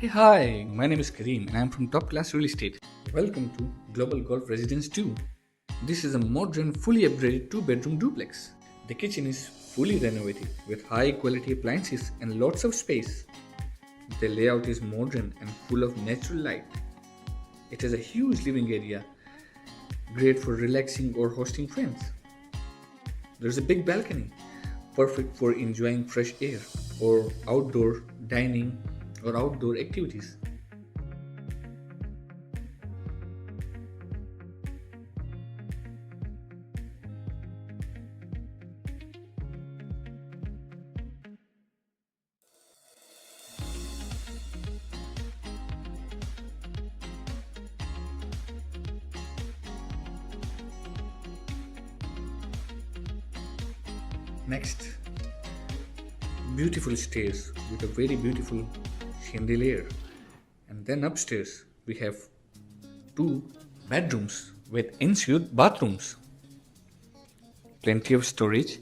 Hey, hi, my name is Kareem and I'm from Top Class Real Estate. Welcome to Global Golf Residence 2. This is a modern, fully upgraded 2-bedroom duplex. The kitchen is fully renovated with high quality appliances and lots of space. The layout is modern and full of natural light. It has a huge living area, great for relaxing or hosting friends. There's a big balcony, perfect for enjoying fresh air or outdoor dining or outdoor activities. Next, beautiful stairs with a very beautiful chandelier. And then upstairs, we have two bedrooms with ensuite bathrooms. Plenty of storage.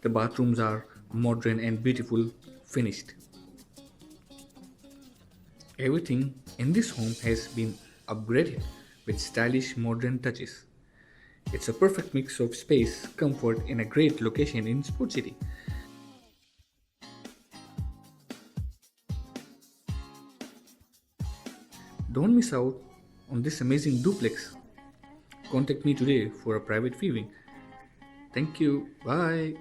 The bathrooms are modern and beautiful finished. Everything in this home has been upgraded with stylish modern touches. It's a perfect mix of space, comfort, in a great location in Sport City. Don't miss out on this amazing duplex. Contact me today for a private viewing. Thank you. Bye.